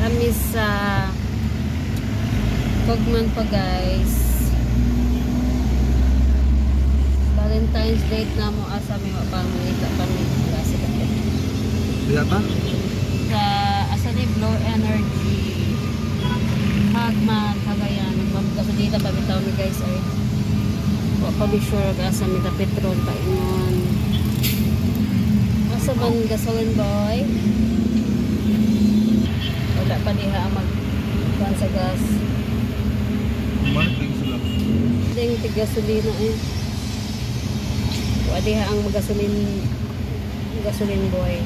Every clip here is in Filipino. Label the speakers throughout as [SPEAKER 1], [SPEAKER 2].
[SPEAKER 1] Kami sa Tugman pa guys. Valentine's date na mo asa may mapamilita pa may klase ka.
[SPEAKER 2] Diya pa?
[SPEAKER 1] Sa asa ni Blow Energy. Hagman, Cagayan. Nagmamagasolita pa bitaw mi guys ay. Wa pa di sure asa mi ta petrol pa ingon. Asa ban gasoline boy? Wala pa diha ang magkuhan sa gas.
[SPEAKER 2] Marking sila.
[SPEAKER 1] Ding tigasolina eh. Wala diha ang gasoline boy.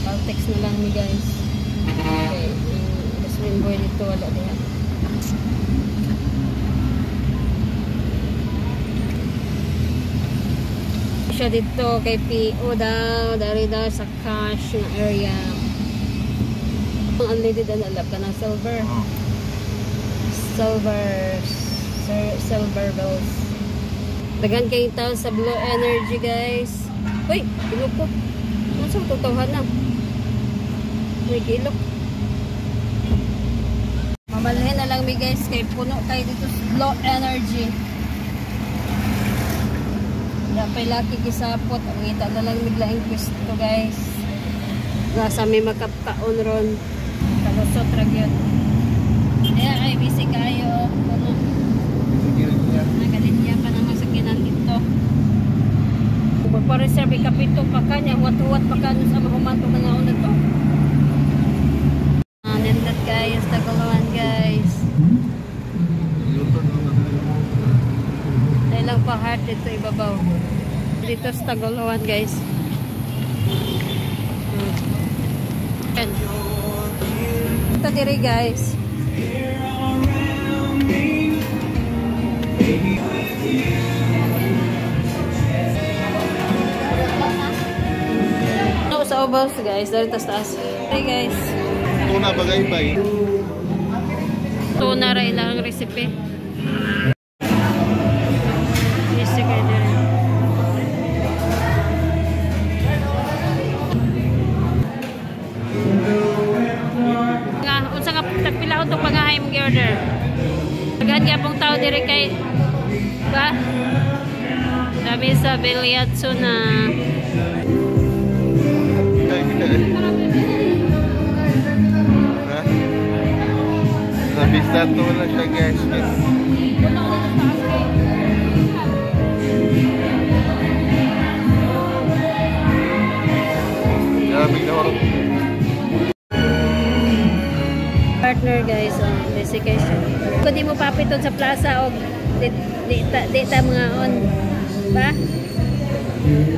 [SPEAKER 1] Caltex na lang ni guys. Okay, ang gasoline boy dito wala diha. Siya dito kay PO daw, dari daw sa cash na area. Unleaded ang alap ka ng silver. Silver bells. Dagan kayo tao sa Blue Energy guys. Uy, ilok ko. Ano sa tutuhan na? May ilok. Mamalhin na lang mi guys kay puno tayo dito sa Blue Energy. Dapat laki kisapot. Ang ita na lang miglaing pwesto guys. Nasa may makapkaon ron. Kalusot ragyot. Kaya ay busy kayo. Puno. Nagalinya pa naman sa kinan ito. Kung magpa-reserve kapito pa kanya, wat-wat pa kanya sa mahumato na nga na ito. Nindot guys, Tagaluan guys. Dahil lang pa heart dito ibabaw. Dito sa Tagaluan guys. Ito diri guys. No, sa obos guys, dari taas. Hey guys.
[SPEAKER 2] Tuna bagay ba eh?
[SPEAKER 1] Tuna ra ilang recipe. Recipe diri. Nga, unsa ka tagpila utong pangahay mong order? Tagahan gyapong tao diri kay ba? Sabi sa Bilyatso na
[SPEAKER 2] Sabi sa to lang siya guys. Grabe na orong.
[SPEAKER 1] Partner guys on desiccation. Kung di mo papiton sa plaza o di ta mga on ba?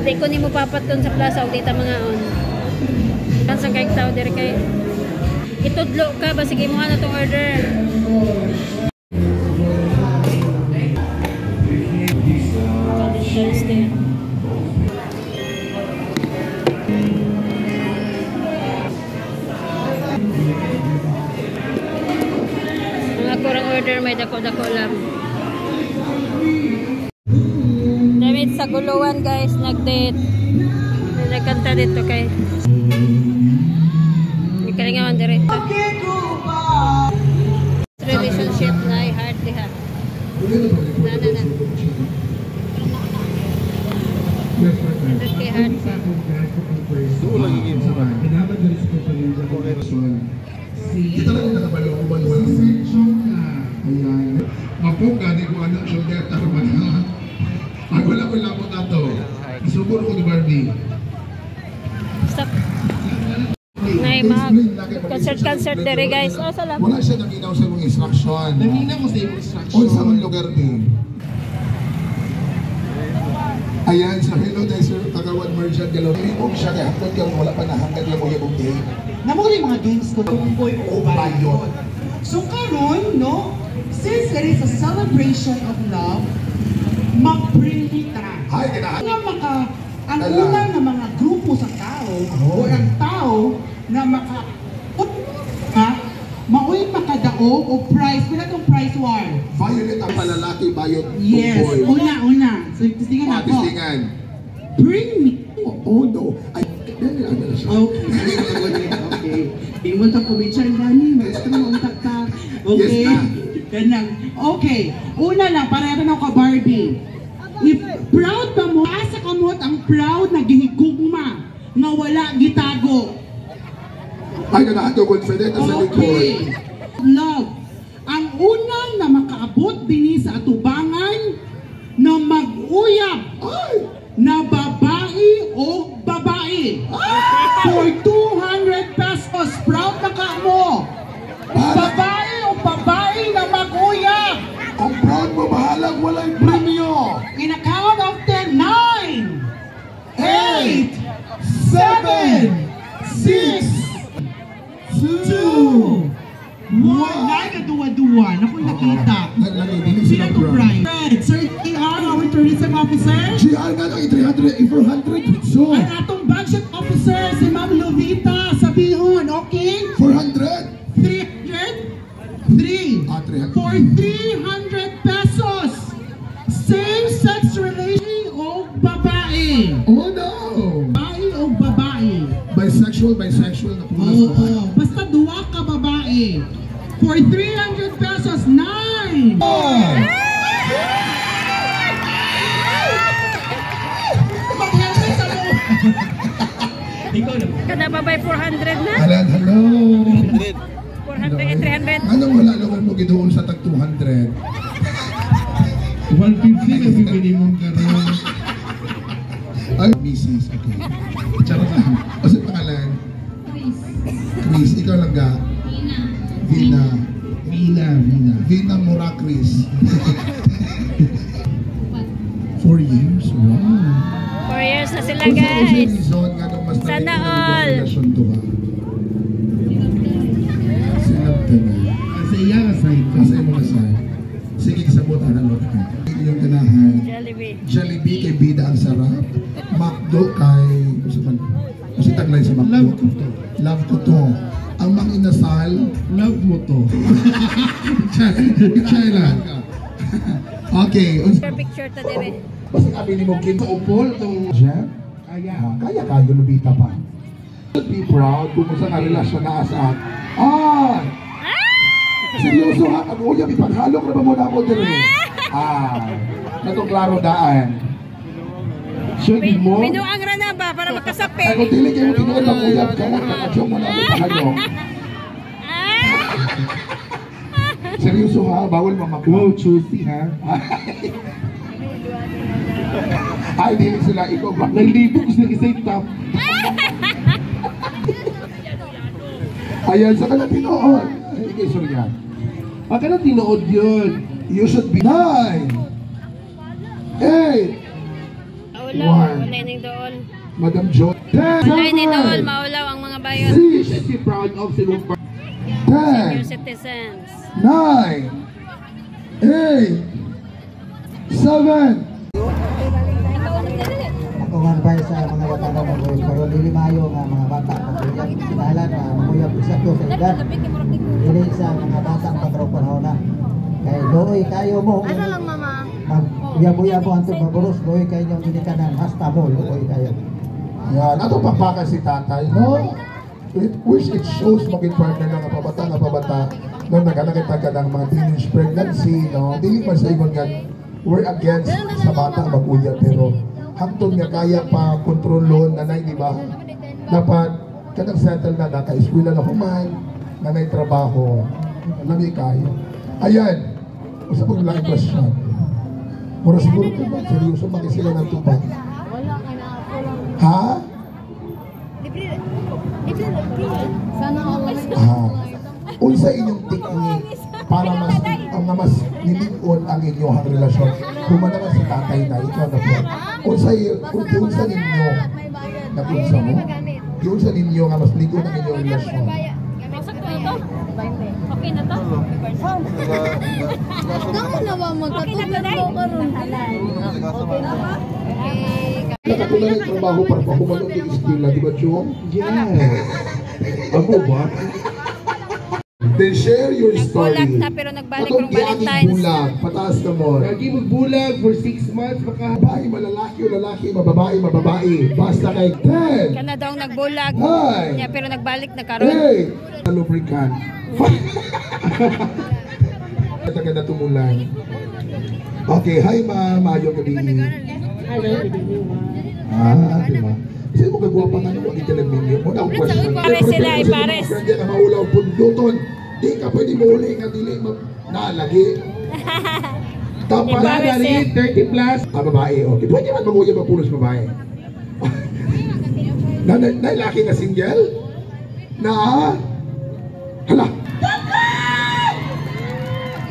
[SPEAKER 1] Di ko ni mo papaton sa plaza o di ta mga on. Kansang kay tao dire kay itudlo ka ba sige mo na tong order. Kurang order may dako-dako lang. Damit sa Guluan guys, nag-date. Nagkanta dito kay. Ikalingawan diretso. Relationship na ay hard diha. Na. Ito kay hard pa.
[SPEAKER 2] Doon lagi game sa bahay.
[SPEAKER 3] Kita lang nakabalooban wala section na. Ayan. Mapong gani ko anak shoulder tarman ha. Ay wala ko lamot na to. Isubor ko ni Barbie.
[SPEAKER 1] Stop. Nay mag concert dere guys. Oh salamat.
[SPEAKER 3] Wala siya nanginaw sa mga instruction. Nanginaw mo sa mga instruction. O sa mga lugar din. Ayan, sa Hello Desert, Tagawan Merchant Gallery. Kung siya kaya hapon ka wala pa nahangad yung mga ibang game.
[SPEAKER 4] Namo rin mga games ko Tumboy o Bayon. So karon, no, since it is a celebration of love, mag-bring kita.
[SPEAKER 3] Ay, kinahan.
[SPEAKER 4] Ang una na mga grupo sa tao, o ang tao na maoy makadaog o prize, wala itong prize war.
[SPEAKER 3] Violet ang palalaki, Bayot
[SPEAKER 4] Yes,
[SPEAKER 3] Tumboy.
[SPEAKER 4] una. So, tistingan ako.
[SPEAKER 3] Tistingan.
[SPEAKER 4] Bring me.
[SPEAKER 3] Oh, no. Ay, ano siya?
[SPEAKER 4] Okay. Di mo ito kumitsyan, Dani. Okay.
[SPEAKER 3] Yes,
[SPEAKER 4] Ganang. Okay. Una lang, pareho na ka Barbie. If proud ka mo, asa ka mo ang proud na gihigugma nga wala gitago.
[SPEAKER 3] Ay, ganahan ko confident sa likod.
[SPEAKER 4] Okay. Love. Ang unang na makaabot din sa atubangan na mag-uyab
[SPEAKER 3] Ay!
[SPEAKER 4] na babae o babae. For 200 pesos, proud na ka mo. Babae o babae na mag-uyab.
[SPEAKER 3] Kung proud mo, bahalang walang premyo.
[SPEAKER 4] In a count of 10, 9, 8, 7, 6, 2, 1. Nagkaduwa-duwa. Naku, nakita. Sino to Brian? Sir TR, our tourism officer.
[SPEAKER 3] GR nga lang 300, 400. So,
[SPEAKER 4] Ang atong budget officer, si Ma'am Lovita Sabihon, okay?
[SPEAKER 3] 400.
[SPEAKER 4] 300? 3.
[SPEAKER 3] 300.
[SPEAKER 4] For 300 pesos. Same-sex relation o babae?
[SPEAKER 3] Oh no!
[SPEAKER 4] Babae o babae?
[SPEAKER 3] Bisexual na pulas
[SPEAKER 4] Oo,
[SPEAKER 3] babae.
[SPEAKER 4] basta duwa ka babae. For 300 pesos, 9! Mag-helmet sa mo! Ikaw na.
[SPEAKER 1] Kada babay 400 na?
[SPEAKER 3] Alan, hello!
[SPEAKER 1] 400 and 300.
[SPEAKER 3] Anong wala naman mo gidoon sa tag 200?
[SPEAKER 5] 150 na bibili mong karoon.
[SPEAKER 3] Ay, Mrs. Okay. Charot lang. O sa pangalan? Chris. Ikaw lang ga? Vina. Vina Moracris. 4 years? Wow.
[SPEAKER 1] 4 years na sila
[SPEAKER 3] Kung saan sa
[SPEAKER 1] guys.
[SPEAKER 3] reason nga nung mas
[SPEAKER 1] Sana
[SPEAKER 3] nakita
[SPEAKER 1] all.
[SPEAKER 3] ng relasyon to ha? Sinabta na.
[SPEAKER 5] Kasi iya ka sa ito.
[SPEAKER 3] Kasi mo na sa sige, kisabot ang ano. Yung ganahan.
[SPEAKER 1] Jollibee.
[SPEAKER 3] Jollibee kay Bida ang sarap. McDo kay... Kasi taglay sa McDo.
[SPEAKER 5] Love ko to.
[SPEAKER 3] Love ko to. Ang mga inasal.
[SPEAKER 5] Love mo to.
[SPEAKER 3] Chailan. Okay.
[SPEAKER 1] Picture to dire.
[SPEAKER 3] Basta kami ni Mokin sa upol itong Jeff. Kaya kayo lubita pa. Be proud kung sa karelasyon na asat. Ah! Seryoso ha? Ang uyab ipaghalok na ba muna ako din? Natong klaro daan. Sige mo?
[SPEAKER 1] Binuang ra na ba para
[SPEAKER 3] Ay
[SPEAKER 1] makasapit?
[SPEAKER 3] kung dili kayo tinuod ng uyab ka, nakachong mo na ako paghalok. Seryoso ha? Bawal mamakwa.
[SPEAKER 5] Wow, choosy ha.
[SPEAKER 3] Ay, dili sila ikaw ba?
[SPEAKER 5] Naglibog sila isa'y top.
[SPEAKER 3] Ayan, sa kanang tinood. Ay, kay Suryan.
[SPEAKER 5] Baka na tinood yun.
[SPEAKER 3] You should be 9, 8,
[SPEAKER 1] Maulaw, wala ning dool.
[SPEAKER 3] Madam Jo. 10,
[SPEAKER 1] Wala ni dool, maulaw ang mga bayan.
[SPEAKER 3] 6,
[SPEAKER 5] Si proud of silong
[SPEAKER 1] 10
[SPEAKER 3] 10,
[SPEAKER 1] citizens.
[SPEAKER 3] 9, 8, 7.
[SPEAKER 6] Ako nga ba sa mga bata na mag-uyab pero dili maayo nga mga bata mag-uyab sinahalan na mag-uyab isa to sa edad dili sa mga bata ang panahon na kay doy kayo mo
[SPEAKER 1] Asa lang mama?
[SPEAKER 6] mag-uyab-uyab mo antong maburos doy kayo yung ginikanan hasta mo doy kayo
[SPEAKER 3] Yan, ato pagpaka si tatay, no? Which it shows maging partner ng pabata nung nagkakita ka ng mga teenage pregnancy, no? Dili man sa ingon nga, we're against sa bata mag-uyab, pero hangtod nga kaya pa kontrolon nanay, di ba? Dapat kanang settle na naka-eskwela na human, nanay trabaho, lami kayo. Ayan, usa pag lang question. Mura siguro ko ba, seryoso maki sila ng tubag? Ha? Unsa inyong teknik para mas nilig-on ang inyong relasyon? Kung man naman sa tatay na, ikaw na po. Unsa ninyo na unsa mo? Unsa ninyo nga mas ligon ang inyong relasyon?
[SPEAKER 1] Okay na to?
[SPEAKER 7] Ako na ba magkatulad mo karon? Okay na ba?
[SPEAKER 3] Nakatulad ng trabaho para pakumalong yung eskwela, di ba, Chong?
[SPEAKER 5] Yes. Ako ba?
[SPEAKER 3] Then share your story.
[SPEAKER 1] Nagbulag na pero nagbalik
[SPEAKER 3] Atong
[SPEAKER 1] ng Valentine's.
[SPEAKER 3] bulag, pataas ka mo.
[SPEAKER 5] Lagi magbulag for 6 months, baka
[SPEAKER 3] Babae, malalaki o lalaki, mababae, mababae. Basta kay 10.
[SPEAKER 1] Kana daw nagbulag.
[SPEAKER 3] Hi.
[SPEAKER 1] Niya pero nagbalik na karon.
[SPEAKER 3] Hey! Lubricant. Taga na tumulan. Okay, hi ma'am. Mayong gabi.
[SPEAKER 1] Hello.
[SPEAKER 3] Di ba? Kasi mo gagawa pa nga naman italaminin mo. Now, question.
[SPEAKER 1] Pares sila, ay pares.
[SPEAKER 3] Hindi na maulaw punduton. Di ka pwede mahuli nga dili nalagi. Tapos
[SPEAKER 5] Dali, 30 plus.
[SPEAKER 3] babae, okay. Pwede man mag-uya magpulos babae. Nailaki na single? Na? Hala!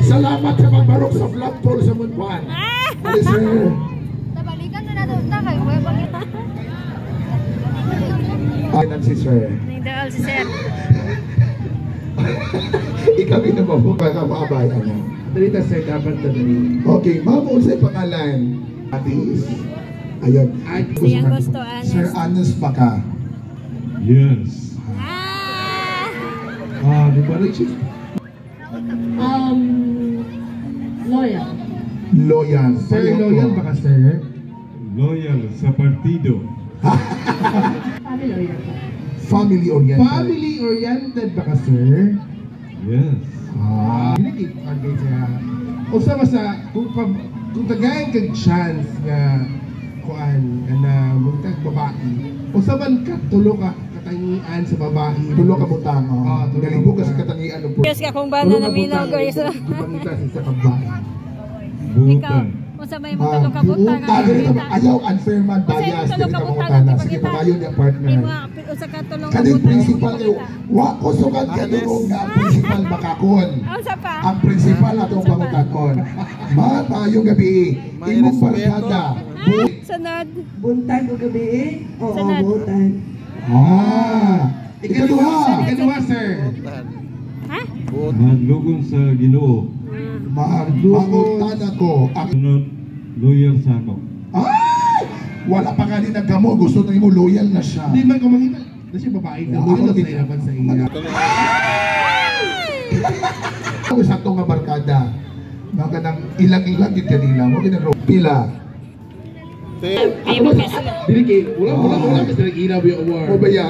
[SPEAKER 3] Salamat sa magbarok sa vlog poll sa Munpan. Ano sir?
[SPEAKER 7] Tabalikan na natin na kayo.
[SPEAKER 3] Ay, si sir.
[SPEAKER 1] Nagdaal si Sir.
[SPEAKER 3] Ikaw inababuka ka maabay. Ano?
[SPEAKER 5] Dalita sir, dapat dali.
[SPEAKER 3] Okay, ma'am, unsay pangalan? Atis. Ayun.
[SPEAKER 1] Siyang gusto, Anas.
[SPEAKER 3] Sir Anas ba ka?
[SPEAKER 2] Yes.
[SPEAKER 3] Di ba rin siya?
[SPEAKER 1] Loyal.
[SPEAKER 3] Loyal.
[SPEAKER 5] Sir, loyal baka sir?
[SPEAKER 2] Loyal sa partido.
[SPEAKER 3] Family oriented.
[SPEAKER 5] Family oriented baka sir?
[SPEAKER 2] Yes.
[SPEAKER 5] Dili kay siya. O sa kung tagayan kag chance nga kuan na mungtag babae. O sa man ka tulo ka katangian sa babae.
[SPEAKER 3] Tulo ka butang.
[SPEAKER 5] tulo ka
[SPEAKER 3] Galibog ka sa
[SPEAKER 5] butang.
[SPEAKER 3] katangian.
[SPEAKER 1] Yes ka kung ba na naminaw guys.
[SPEAKER 5] Ipangita sa isa ka babae.
[SPEAKER 1] Ikaw,
[SPEAKER 2] Butan.
[SPEAKER 1] kung sa may mga tulong kabutang.
[SPEAKER 3] Ayaw unfair man bias. Dili ka mong sige, pagayon niya partner.
[SPEAKER 1] Usa ka tulong
[SPEAKER 3] Kaning principal kayo, wa ko sugad ka doon nga ang principal makakon.
[SPEAKER 1] Unsa pa?
[SPEAKER 3] Ang principal atong pangutakon. Matayong gabi, imong barkada.
[SPEAKER 1] Sunod.
[SPEAKER 6] Buntag o gabi Oo,
[SPEAKER 1] Sunod.
[SPEAKER 6] buntag.
[SPEAKER 3] Ikaduha.
[SPEAKER 5] Ikaduha sir.
[SPEAKER 1] Ha?
[SPEAKER 2] Madlugon sa Ginoo.
[SPEAKER 3] Mangutan ako.
[SPEAKER 2] Sunod, loyal sa ako.
[SPEAKER 3] Ay! Wala pa nga din nagkamo. Gusto na mo loyal na siya.
[SPEAKER 5] Hindi man ko makita. Kasi babae na loyal sa ilaban sa iya.
[SPEAKER 3] Ako sa itong nga barkada. Mga kanang ilang-ilang yun kanila. Huwag ginagawa. Pila.
[SPEAKER 1] Pimo kasi.
[SPEAKER 5] Dili kay wala kasi nag-ilaw yung award.
[SPEAKER 3] O baya,